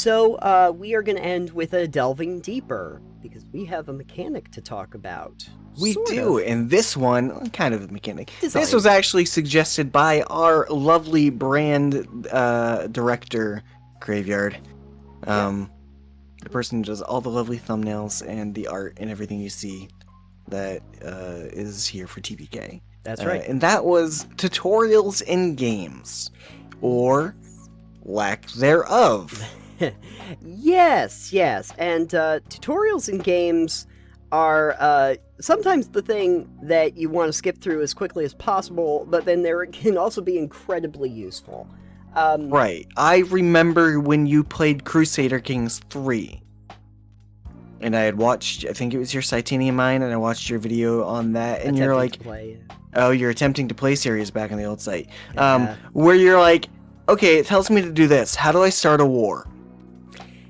So we are going to end with a delving deeper because we have a mechanic to talk about. We Sort do, of. and this one, kind of a mechanic. Design. This was actually suggested by our lovely brand director, Graveyard. The person who does all the lovely thumbnails and the art and everything you see that is here for TPK. That's right. And that was tutorials in games, or lack thereof. Yes. And tutorials in games are sometimes the thing that you want to skip through as quickly as possible, but then they can also be incredibly useful. Right. I remember when you played Crusader Kings 3. And I had watched, I think it was your Titanium Mine, and I watched your video on that, and you're like, oh, you're attempting to play series back on the old site. Where you're like, okay, it tells me to do this. How do I start a war?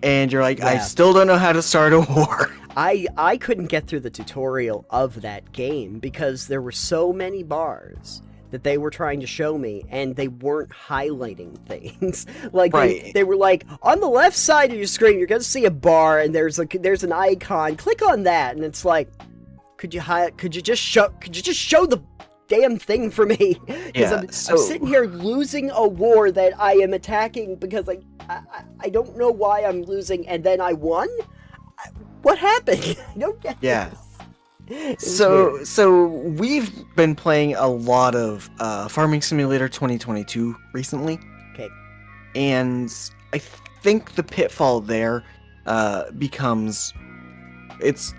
And you're like, I still don't know how to start a war. I couldn't get through the tutorial of that game because there were so many bars that they were trying to show me, and they weren't highlighting things. Like, they were like, on the left side of your screen, you're going to see a bar, and there's an icon. Click on that, and it's like, could you just show the damn thing for me? Because I'm sitting here losing a war that I am attacking because I don't know why I'm losing, and then I won? What happened? I don't get this. So we've been playing a lot of Farming Simulator 2022 recently. Okay. And I think the pitfall there becomes they've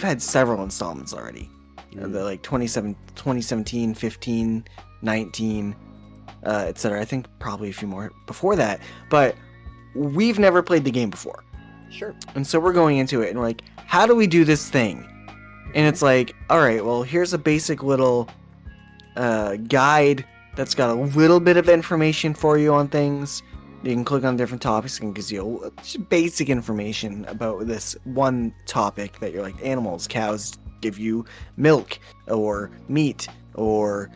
had several installments already. They're like 2017, 15, 19, etc. I think probably a few more before that. But we've never played the game before. Sure. And so we're going into it and we're like, how do we do this thing? And it's like, all right, well, here's a basic little guide that's got a little bit of information for you on things. You can click on different topics and gives you just basic information about this one topic that you're like, animals, cows give you milk or meat, or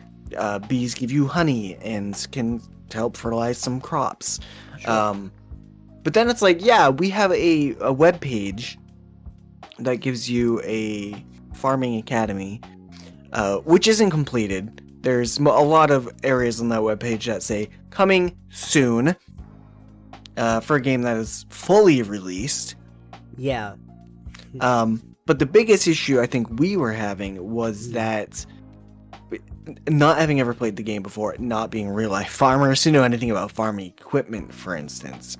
bees give you honey and can help fertilize some crops. Sure. But then it's like, yeah, we have a web page that gives you a farming academy, which isn't completed. There's a lot of areas on that webpage that say coming soon for a game that is fully released. Yeah. But the biggest issue I think we were having was that not having ever played the game before, not being real life farmers who know anything about farming equipment, for instance.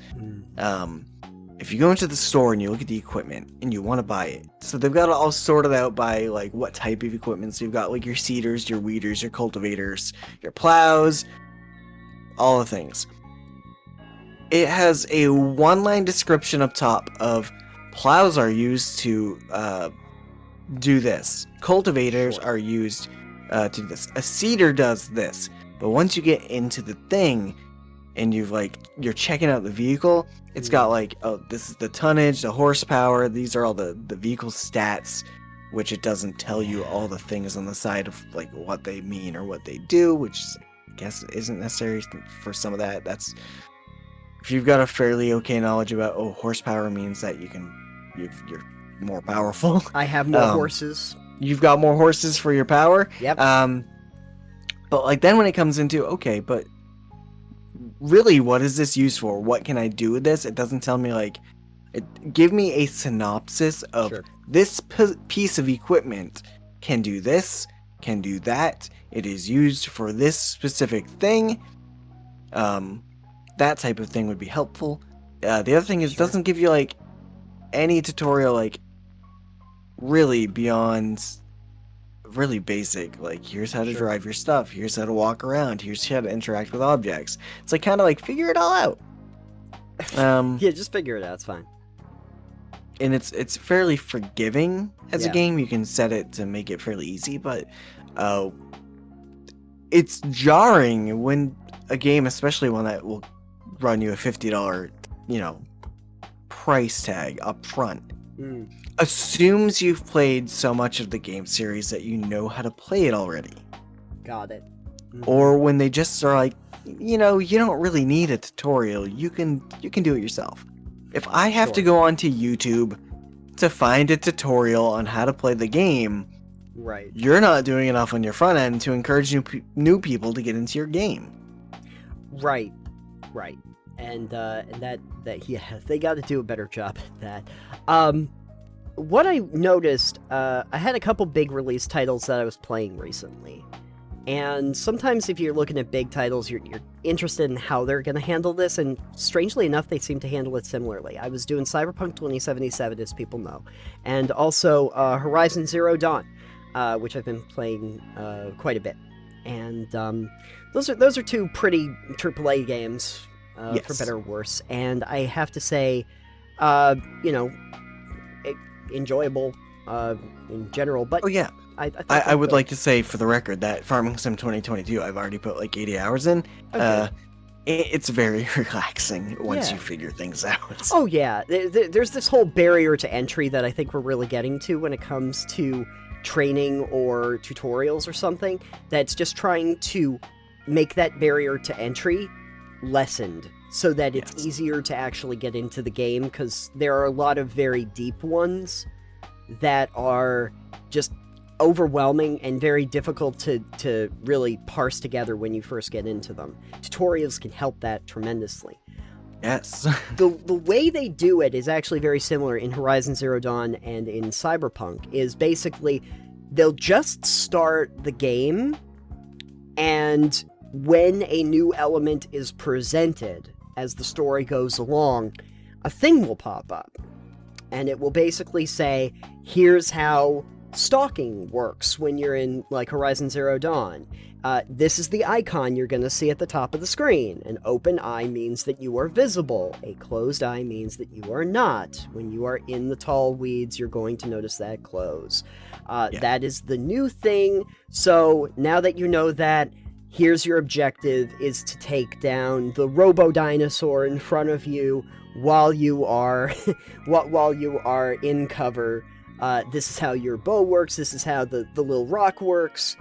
If you go into the store and you look at the equipment and you want to buy it, so they've got it all sorted out by like what type of equipment. So you've got like your seeders, your weeders, your cultivators, your plows, all the things. It has a one-line description up top of plows are used to do this. Cultivators are used to do this. A seeder does this. But once you get into the thing and you're checking out the vehicle, it's got like, oh, this is the tonnage, the horsepower, these are all the vehicle stats, which it doesn't tell you all the things on the side of like what they mean or what they do, which I guess isn't necessary for some of that. That's if you've got a fairly okay knowledge about, horsepower means that you're more powerful. I have more horses. You've got more horses for your power. Yep. But like then when it comes into, okay, but really what is this used for? What can I do with this? It doesn't tell me give me a synopsis of this piece of equipment can do this, can do that. It is used for this specific thing. That type of thing would be helpful. The other thing is it doesn't give you like any tutorial like really beyond really basic, like here's how to drive your stuff, here's how to walk around, here's how to interact with objects. It's like kind of like figure it all out. Yeah, just figure it out, it's fine. And it's fairly forgiving as a game. You can set it to make it fairly easy, but it's jarring when a game, especially one that will run you a $50 price tag up front, assumes you've played so much of the game series that you know how to play it already. Got it. Or when they just are like, you don't really need a tutorial. You can do it yourself. If I have to go onto YouTube to find a tutorial on how to play the game, right, you're not doing enough on your front end to encourage new people to get into your game. Right. And that yeah, they got to do a better job at that. What I noticed, I had a couple big release titles that I was playing recently. And sometimes if you're looking at big titles, you're interested in how they're going to handle this, and strangely enough, they seem to handle it similarly. I was doing Cyberpunk 2077, as people know, and also Horizon Zero Dawn, which I've been playing quite a bit. And those are two pretty AAA games, Yes. for better or worse. And I have to say, enjoyable in general. But oh yeah, I would like to say for the record that Farming Sim 2022, I've already put like 80 hours in. Okay. It's very relaxing once you figure things out. Oh yeah, there's this whole barrier to entry that I think we're really getting to when it comes to training or tutorials or something, that's just trying to make that barrier to entry lessened so that it's easier to actually get into the game, because there are a lot of very deep ones that are just overwhelming and very difficult to really parse together when you first get into them. Tutorials can help that tremendously. Yes. The way they do it is actually very similar in Horizon Zero Dawn and in Cyberpunk, is basically they'll just start the game, and when a new element is presented as the story goes along, a thing will pop up. And it will basically say, here's how stalking works when you're in, like, Horizon Zero Dawn. This is the icon you're going to see at the top of the screen. An open eye means that you are visible. A closed eye means that you are not. When you are in the tall weeds, you're going to notice that close. That is the new thing. So now that you know that, here's your objective, is to take down the robo-dinosaur in front of you while you are while you are in cover. This is how your bow works. This is how the little rock works.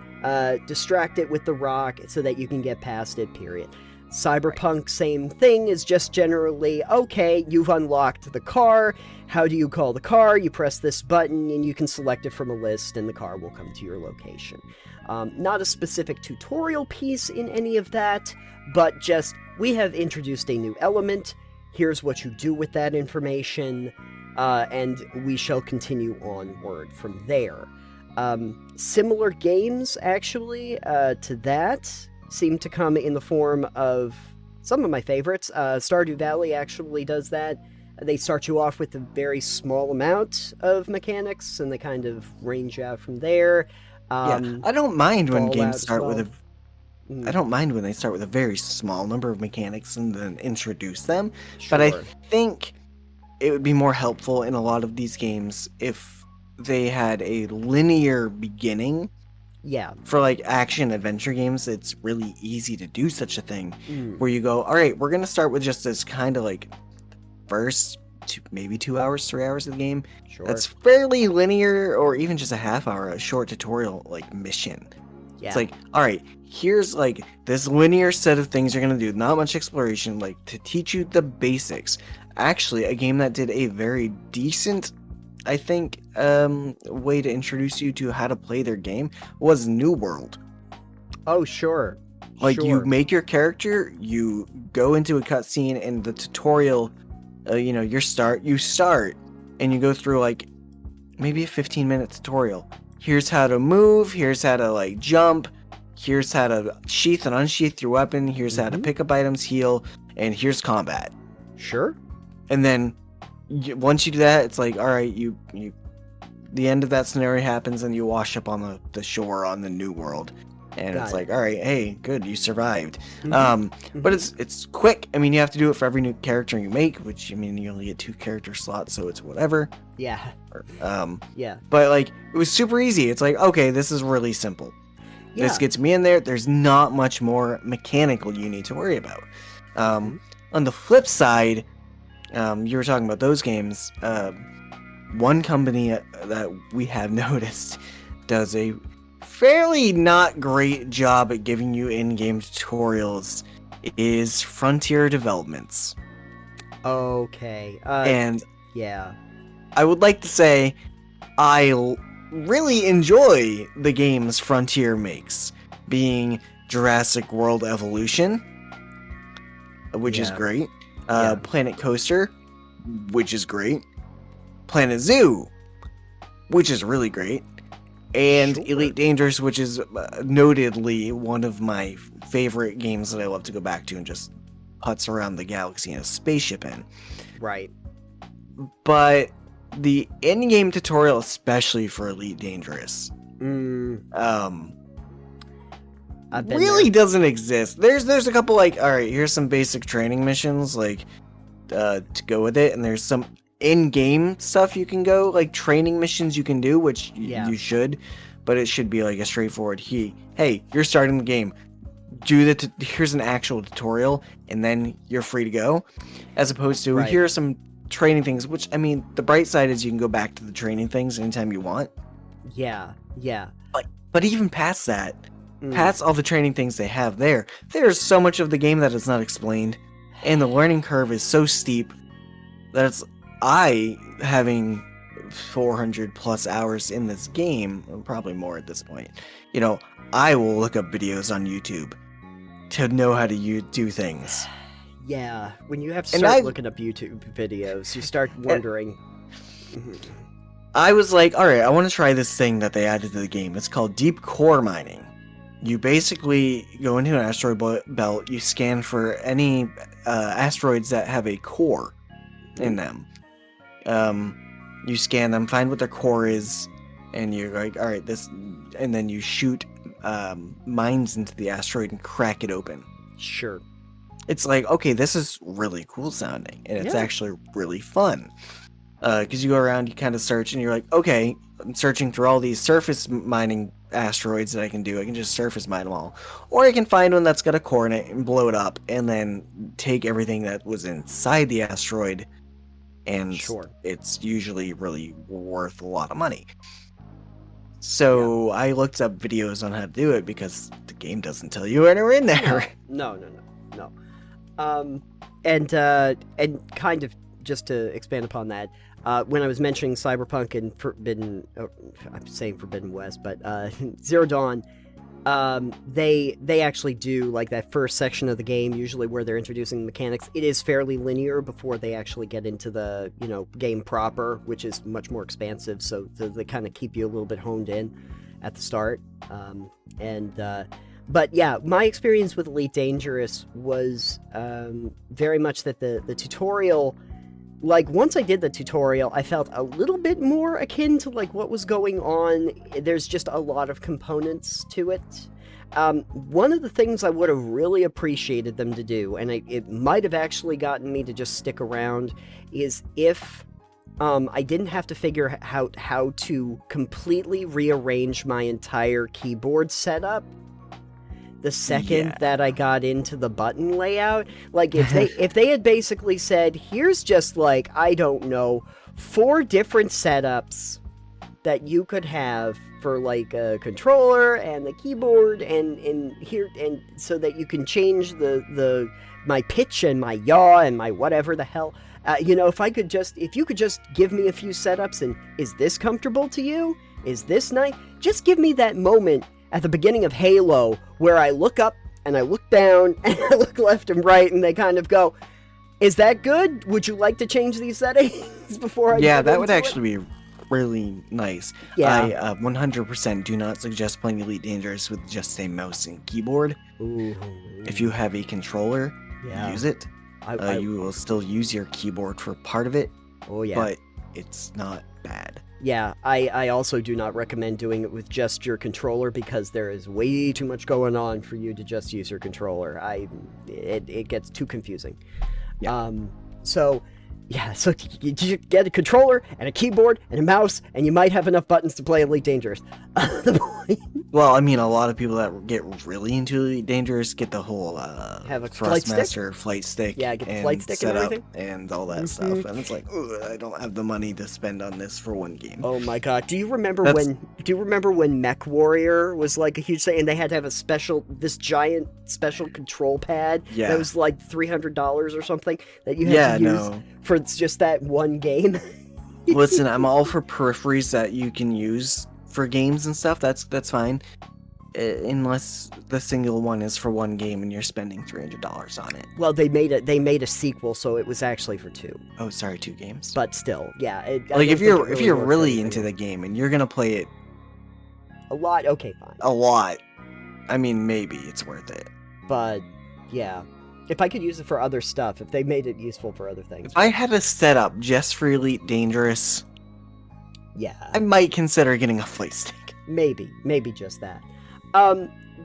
Distract it with the rock so that you can get past it, period. Cyberpunk, same thing, is just generally, okay, you've unlocked the car. How do you call the car? You press this button and you can select it from a list and the car will come to your location. Not a specific tutorial piece in any of that, but just, we have introduced a new element. Here's what you do with that information. And we shall continue onward from there. Similar games, actually, to that seem to come in the form of some of my favorites. Stardew Valley actually does that. They start you off with a very small amount of mechanics, and they kind of range out from there. I don't mind when games start with Mm. I don't mind when they start with a very small number of mechanics and then introduce them. Sure. But I think it would be more helpful in a lot of these games if they had a linear beginning. Yeah. For like action adventure games, it's really easy to do such a thing where you go, all right, we're going to start with just this kind of like first maybe 2 hours, 3 hours of the game. Sure. That's fairly linear, or even just a half hour, a short tutorial like mission. Yeah. It's like, all right, here's like this linear set of things you're going to do, not much exploration, like to teach you the basics. Actually, a game that did a very decent, I think, way to introduce you to how to play their game was New World. Oh, sure. Like, you make your character, you go into a cutscene, and the tutorial, you start, and you go through, like, maybe a 15-minute tutorial. Here's how to move, here's how to, like, jump, here's how to sheath and unsheath your weapon, here's how to pick up items, heal, and here's combat. Sure. And then, once you do that, it's like, all right, the end of that scenario happens, and you wash up on the shore on the New World. And it's like, all right, hey, good, you survived. But it's quick. I mean, you have to do it for every new character you make, which, I mean, you only get 2 character slots, so it's whatever. Yeah. Yeah. But, like, it was super easy. It's like, okay, this is really simple. Yeah. This gets me in there. There's not much more mechanical you need to worry about. On the flip side, you were talking about those games. One company that we have noticed does a fairly not great job at giving you in-game tutorials is Frontier Developments. Okay. And yeah. I would like to say I really enjoy the games Frontier makes, being Jurassic World Evolution, which is great, Planet Coaster, which is great, Planet Zoo, which is really great, and Elite Dangerous, which is notedly one of my favorite games that I love to go back to and just putz around the galaxy in a spaceship in. Right. But the in-game tutorial, especially for Elite Dangerous, really doesn't exist. There's a couple like, all right, here's some basic training missions like to go with it, and there's some in-game stuff you can go, like training missions you can do, which you should, but it should be like a straightforward, hey, you're starting the game, here's an actual tutorial, and then you're free to go, as opposed to here are some training things, which, I mean, the bright side is you can go back to the training things anytime you want. Yeah. But even past that, past all the training things they have there's so much of the game that is not explained, and the learning curve is so steep that having 400 plus hours in this game, probably more at this point, I will look up videos on YouTube to know how to do things. Yeah, when you have to start looking up YouTube videos, you start wondering. I was like, alright, I want to try this thing that they added to the game. It's called deep core mining. You basically go into an asteroid belt, you scan for any asteroids that have a core in them. You scan them, find what their core is, and you're like, alright, and then you shoot mines into the asteroid and crack it open. Sure. It's like, okay, this is really cool sounding, and it's actually really fun. Because you go around, you kind of search, and you're like, okay, I'm searching through all these surface mining asteroids that I can do. I can just surface mine them all. Or I can find one that's got a core in it and blow it up, and then take everything that was inside the asteroid, and it's usually really worth a lot of money. So I looked up videos on how to do it, because the game doesn't tell you when we're in there. No. And kind of just to expand upon that, when I was mentioning Cyberpunk and I'm saying Forbidden West, but Zero Dawn, they actually do like that first section of the game, usually where they're introducing the mechanics. It is fairly linear before they actually get into the game proper, which is much more expansive. So they kind of keep you a little bit honed in at the start, But yeah, my experience with Elite Dangerous was very much that the tutorial, like once I did the tutorial, I felt a little bit more akin to like what was going on. There's just a lot of components to it. One of the things I would have really appreciated them to do, and it might have actually gotten me to just stick around, is if I didn't have to figure out how to completely rearrange my entire keyboard setup the second that I got into the button layout. Like if they had basically said, here's just like, I don't know, 4 different setups that you could have for like a controller and the keyboard and here, and so that you can change my pitch and my yaw and my whatever the hell. If you could just give me a few setups, and is this comfortable to you? Is this nice? Just give me that moment at the beginning of Halo, where I look up and I look down and I look left and right, and they kind of go, is that good? Would you like to change these settings before I Yeah, that would actually be really nice. Yeah. I 100% do not suggest playing Elite Dangerous with just a mouse and keyboard. Ooh. If you have a controller, use it. You will still use your keyboard for part of it. Oh, yeah. But it's not bad. Yeah, I also do not recommend doing it with just your controller, because there is way too much going on for you to just use your controller. It gets too confusing. Yeah. So you get a controller and a keyboard and a mouse, and you might have enough buttons to play Elite Dangerous. Well, I mean, a lot of people that get really into Elite Dangerous get the whole Have a flight stick? flight stick, Yeah, get the and flight stick and setup everything. and all that stuff. And it's like, ugh, I don't have the money to spend on this for one game. Oh my god. Do you remember That's when Mech Warrior was like a huge thing and they had to have this giant special control pad Yeah. that was like $300 or something that you had to use for just that one game? Listen, I'm all for peripheries that you can use for games and stuff. That's fine. Unless the single one is for one game and you're spending $300 on it. Well, they made a sequel, so it was actually for 2. Oh, sorry, 2 games. But still, yeah. Like if you're really into the game and you're gonna play it a lot, okay, fine. A lot. I mean, maybe it's worth it. But yeah, if I could use it for other stuff, if they made it useful for other things. If I had a setup just for Elite Dangerous, yeah, I might consider getting a flight stick. Maybe just that.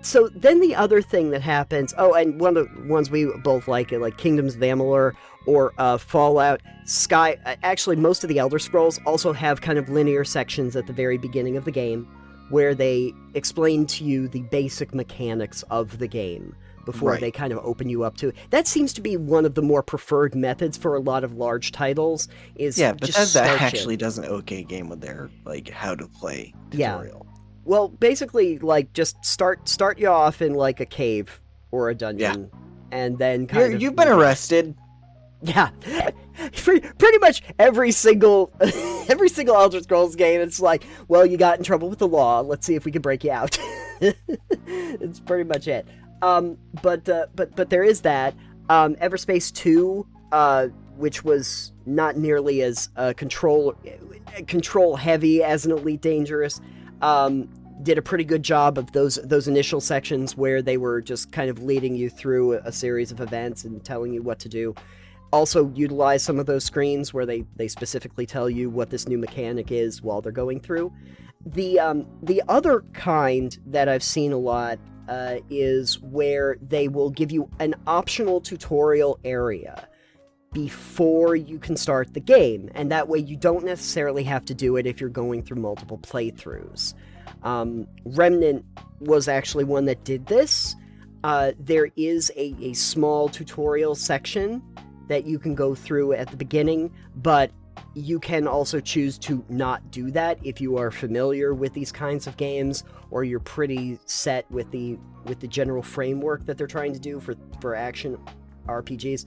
So then the other thing that happens, and one of the ones we both like Kingdoms of Amalur or Fallout, Sky, actually most of the Elder Scrolls also have kind of linear sections at the very beginning of the game where they explain to you the basic mechanics of the game before they kind of open you up to it. That seems to be one of the more preferred methods for a lot of large titles. But Bethesda actually does an okay game with their how to play tutorial. Yeah. Well, basically, just start you off in a cave or a dungeon, and then you've been arrested. Yeah, pretty much every single Elder Scrolls game. It's like, well, you got in trouble with the law. Let's see if we can break you out. It's pretty much it. But there is that. Everspace 2, which was not nearly as control heavy as an Elite Dangerous. Did a pretty good job of those initial sections where they were just kind of leading you through a series of events and telling you what to do. Also utilize some of those screens where they specifically tell you what this new mechanic is while they're going through. The other kind that I've seen a lot is where they will give you an optional tutorial area before you can start the game, and that way you don't necessarily have to do it if you're going through multiple playthroughs. Remnant was actually one that did this. There is a small tutorial section that you can go through at the beginning, but you can also choose to not do that if you are familiar with these kinds of games, or you're pretty set with the general framework that they're trying to do for action RPGs.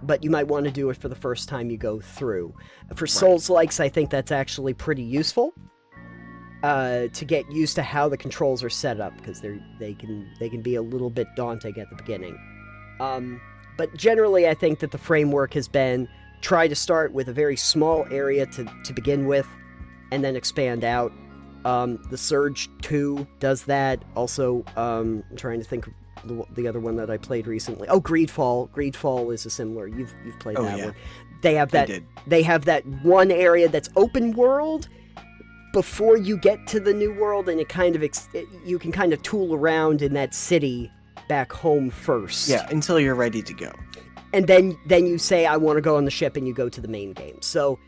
But you might want to do it for the first time you go through. For Souls-likes, I think that's actually pretty useful to get used to how the controls are set up, because they can be a little bit daunting at the beginning. But generally, I think that the framework has been try to start with a very small area to begin with, and then expand out. The Surge 2 does that. Also, I'm trying to think of the other one that I played recently. Oh, Greedfall. Greedfall is a similar. You've played that one. They have that. They have that one area that's open world before you get to the new world, and it kind of you can kind of tool around in that city back home first. Yeah, until you're ready to go. And then you say, I want to go on the ship, and you go to the main game. So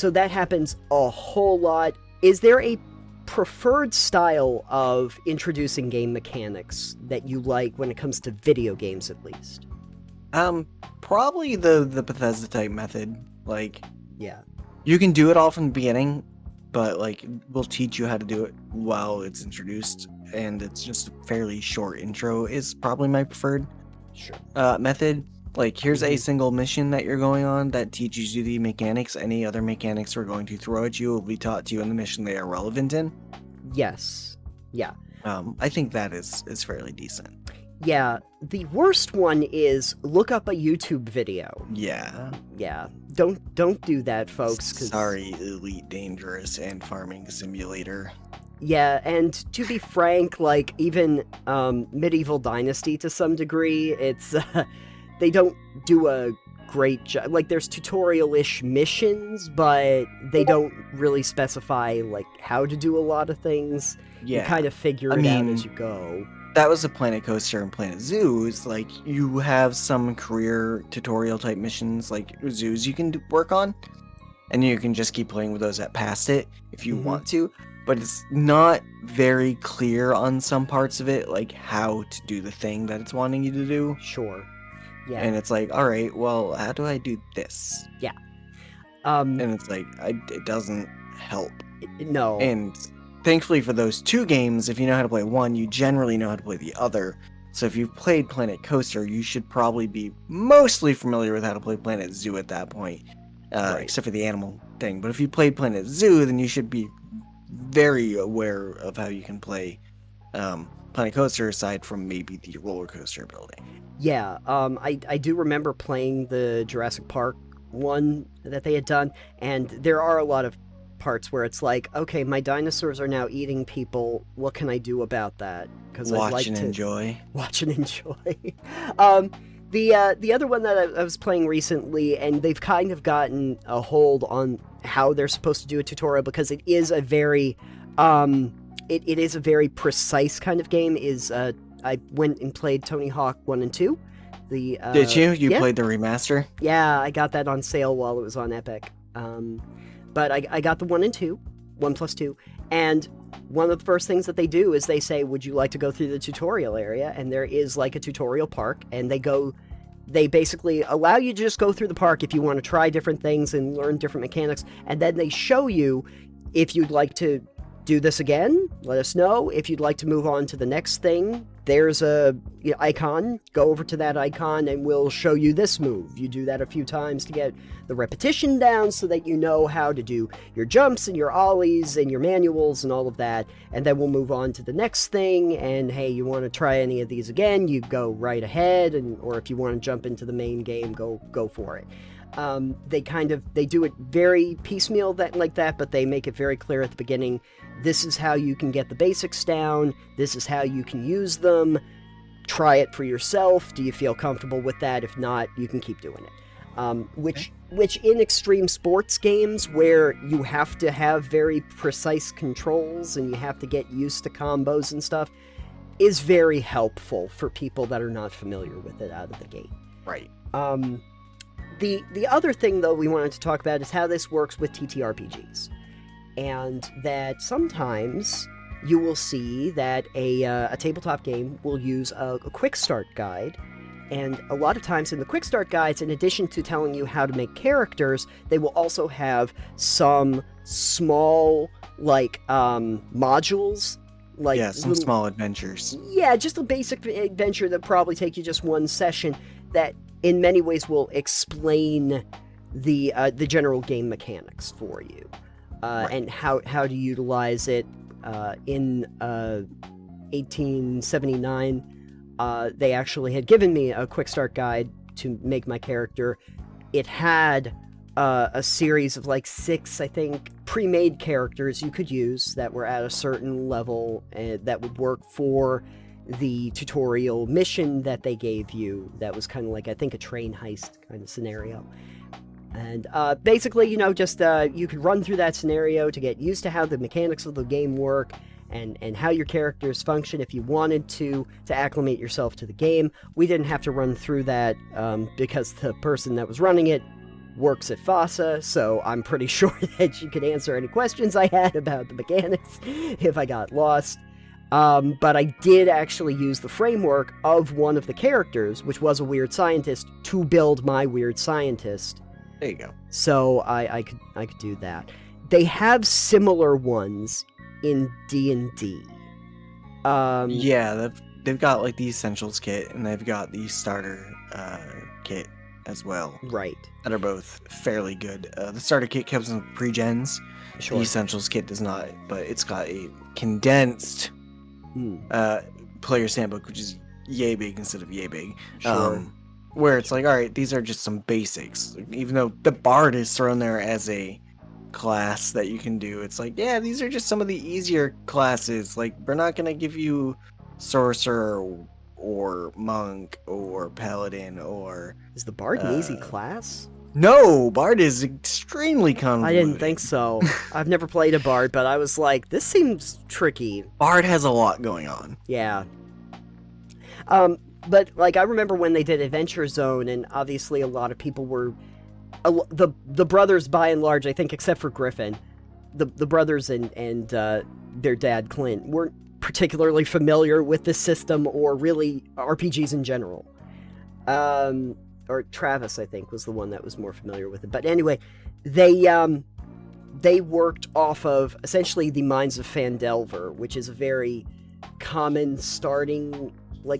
that happens a whole lot. Is there a preferred style of introducing game mechanics that you like when it comes to video games, at least? Probably the Bethesda type method. Yeah. You can do it all from the beginning, but we'll teach you how to do it while it's introduced, and it's just a fairly short intro is probably my preferred method. Here's a single mission that you're going on that teaches you the mechanics. Any other mechanics we're going to throw at you will be taught to you in the mission they are relevant in. Yes. Yeah. I think that is fairly decent. Yeah. The worst one is look up a YouTube video. Yeah. Yeah. Don't do that, folks. Sorry, Elite Dangerous and Farming Simulator. Yeah, and to be frank, even Medieval Dynasty to some degree, it's they don't do a great job. There's tutorial-ish missions, but they don't really specify how to do a lot of things. Yeah. You kind of figure it out as you go. That was a Planet Coaster and Planet Zoo. It's you have some career tutorial type missions, zoos you can work on, and you can just keep playing with those past it if you want to. but it's not very clear on some parts of it, like how to do the thing that it's wanting you to do. Sure. Yeah. And it's like, all right, well, how do I do this? Yeah. And it's like, it doesn't help. No. And thankfully for those two games, if you know how to play one, you generally know how to play the other. So if you've played Planet Coaster, you should probably be mostly familiar with how to play Planet Zoo at that point, Right. except for the animal thing. But if you played Planet Zoo, then you should be very aware of how you can play Planet Coaster aside from maybe the roller coaster building. Yeah, I do remember playing the Jurassic Park one that they had done, and there are a lot of parts where it's like, okay, my dinosaurs are now eating people. What can I do about that? Because I'd like to enjoy. Watch and enjoy. The other one that I was playing recently, and they've kind of gotten a hold on how they're supposed to do a tutorial because it is a very it is a very precise kind of game. I went and played Tony Hawk 1 and 2. Did you? You played the remaster? Yeah, I got that on sale while it was on Epic. But I got the 1 and 2, 1 plus 2, and one of the first things that they do is they say, would you like to go through the tutorial area? And there is like a tutorial park, and they basically allow you to just go through the park if you want to try different things and learn different mechanics, and then they show you if you'd like to do this again, let us know. If you'd like to move on to the next thing, there's a icon. Go over to that icon and we'll show you this move. You do that a few times to get the repetition down so that you know how to do your jumps and your ollies and your manuals and all of that. And then we'll move on to the next thing. And hey, you want to try any of these again, you go right ahead. Or if you want to jump into the main game, go for it. They do it very piecemeal like that, but they make it very clear at the beginning. This is how you can get the basics down. This is how you can use them. Try it for yourself. Do you feel comfortable with that? If not, you can keep doing it. Which in extreme sports games where you have to have very precise controls and you have to get used to combos and stuff is very helpful for people that are not familiar with it out of the gate. Right. The other thing, though, we wanted to talk about is how this works with TTRPGs. And that sometimes you will see that a tabletop game will use a quick start guide. And a lot of times in the quick start guides, in addition to telling you how to make characters, they will also have some small, modules. Some small adventures. Yeah, just a basic adventure that probably take you just one session that in many ways will explain the general game mechanics for you. Right. And how to utilize it. In 1879, they actually had given me a quick start guide to make my character. It had a series of 6, I think, pre-made characters you could use that were at a certain level and that would work for the tutorial mission that they gave you. That was kind of I think, a train heist kind of scenario. And basically, you could run through that scenario to get used to how the mechanics of the game work and how your characters function if you wanted to acclimate yourself to the game. We didn't have to run through that because the person that was running it works at FASA, so I'm pretty sure that she could answer any questions I had about the mechanics if I got lost. But I did actually use the framework of one of the characters, which was a weird scientist, to build my weird scientist. There you go. So I could do that. They have similar ones in D&D. Yeah, they've got the Essentials kit and they've got the Starter kit as well. Right. That are both fairly good. The Starter kit comes in pre-gens. Sure. The Essentials kit does not, but it's got a condensed player's handbook, which is yay big instead of yay big. Sure. Where it's all right, these are just some basics. Even though the Bard is thrown there as a class that you can do, it's yeah, these are just some of the easier classes. We're not going to give you Sorcerer or Monk or Paladin or... Is the Bard an easy class? No, Bard is extremely convoluted. I didn't think so. I've never played a Bard, but I was this seems tricky. Bard has a lot going on. Yeah. But I remember when they did Adventure Zone, and obviously a lot of people were the brothers, by and large, I think, except for Griffin, the brothers and their dad Clint weren't particularly familiar with this system or really RPGs in general. Or Travis, I think, was the one that was more familiar with it. But anyway, they worked off of essentially the Mines of Phandelver, which is a very common starting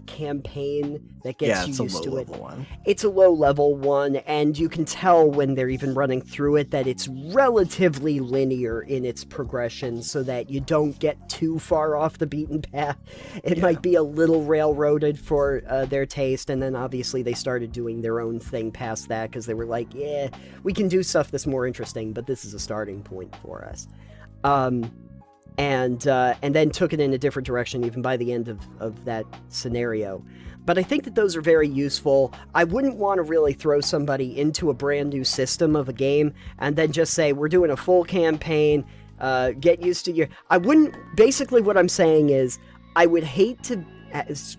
campaign that gets you used to it. It's a low level one, and you can tell when they're even running through it that it's relatively linear in its progression, so that you don't get too far off the beaten path. It might be a little railroaded for their taste, and then obviously they started doing their own thing past that, because they were like, yeah, we can do stuff that's more interesting, but this is a starting point for us. And then took it in a different direction even by the end of that scenario. But I think that those are very useful. I wouldn't want to really throw somebody into a brand new system of a game and then just say, we're doing a full campaign, get used to your... I wouldn't... Basically what I'm saying is, I would hate to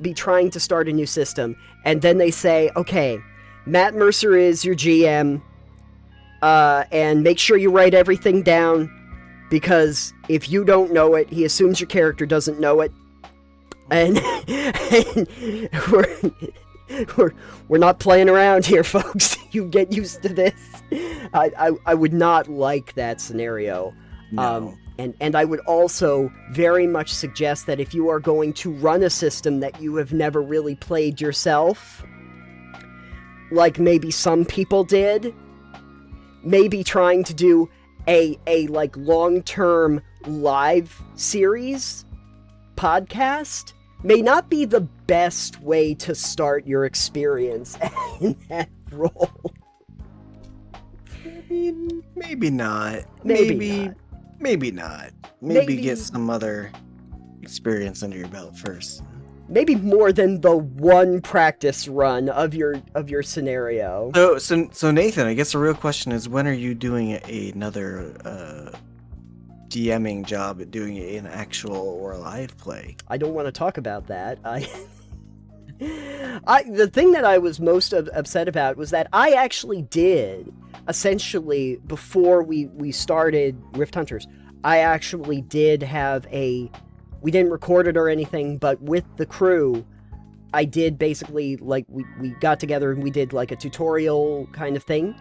be trying to start a new system, and then they say, okay, Matt Mercer is your GM, and make sure you write everything down, because if you don't know it, he assumes your character doesn't know it, and we're not playing around here, folks. You get used to this. I would not like that scenario. No. And I would also very much suggest that if you are going to run a system that you have never really played yourself, like maybe some people did, maybe trying to do a long-term live series podcast may not be the best way to start your experience in that role. Maybe not. Maybe not. Maybe get some other experience under your belt first. Maybe more than the one practice run of your scenario. So Nathan, I guess the real question is, when are you doing another DMing job at doing an actual or a live play? I don't want to talk about that. The thing that I was most upset about was that I actually did, essentially, before we started Rift Hunters, I actually did have we didn't record it or anything, but with the crew, I did basically, we got together and we did a tutorial kind of thing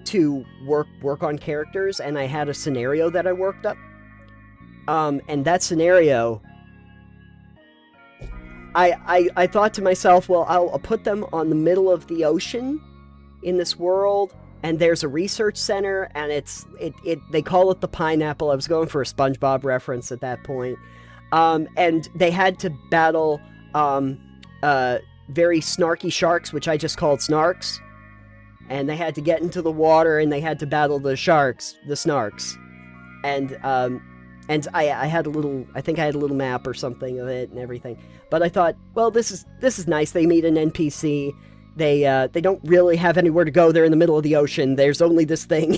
to work on characters, and I had a scenario that I worked up. And that scenario, I thought to myself, well, I'll put them on the middle of the ocean in this world, and there's a research center, and they call it the Pineapple. I was going for a SpongeBob reference at that point. And they had to battle very snarky sharks, which I just called snarks. And they had to get into the water, and they had to battle the snarks. And I had I think I had a little map or something of it and everything. But I thought, well, this is nice. They meet an NPC. They don't really have anywhere to go. They're in the middle of the ocean. There's only this thing.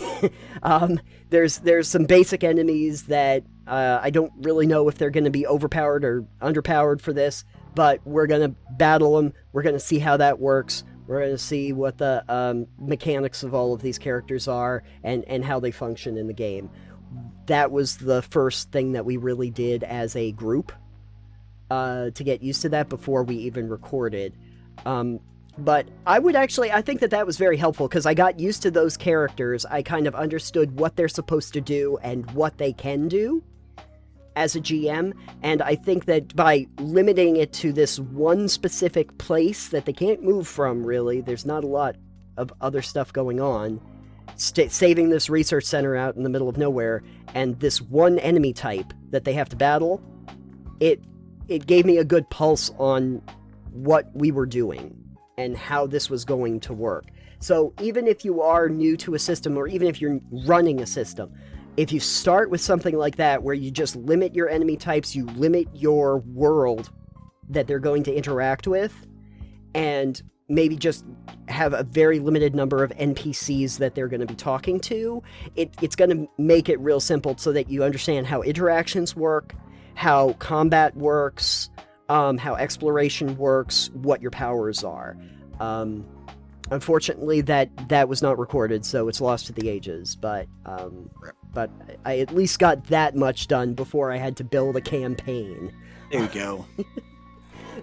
There's some basic enemies that I don't really know if they're going to be overpowered or underpowered for this, but we're going to battle them. We're going to see how that works. We're going to see what the mechanics of all of these characters are and how they function in the game. That was the first thing that we really did as a group to get used to that before we even recorded. But I think that was very helpful, because I got used to those characters. I kind of understood what they're supposed to do and what they can do as a GM, and I think that by limiting it to this one specific place that they can't move from, really, there's not a lot of other stuff going on, saving this research center out in the middle of nowhere, and this one enemy type that they have to battle, it gave me a good pulse on what we were doing and how this was going to work. So even if you are new to a system, or even if you're running a system, if you start with something like that, where you just limit your enemy types, you limit your world that they're going to interact with, and maybe just have a very limited number of NPCs that they're going to be talking to, it's going to make it real simple so that you understand how interactions work, how combat works, how exploration works, what your powers are. Unfortunately, that was not recorded, so it's lost to the ages, but but I at least got that much done before I had to build a campaign. There you go.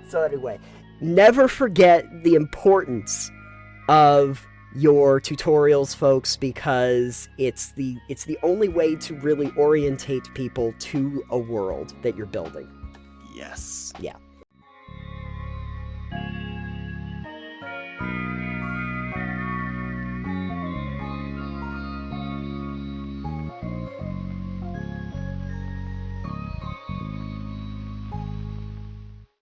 So anyway, never forget the importance of your tutorials, folks, because it's the only way to really orientate people to a world that you're building. Yes. Yeah.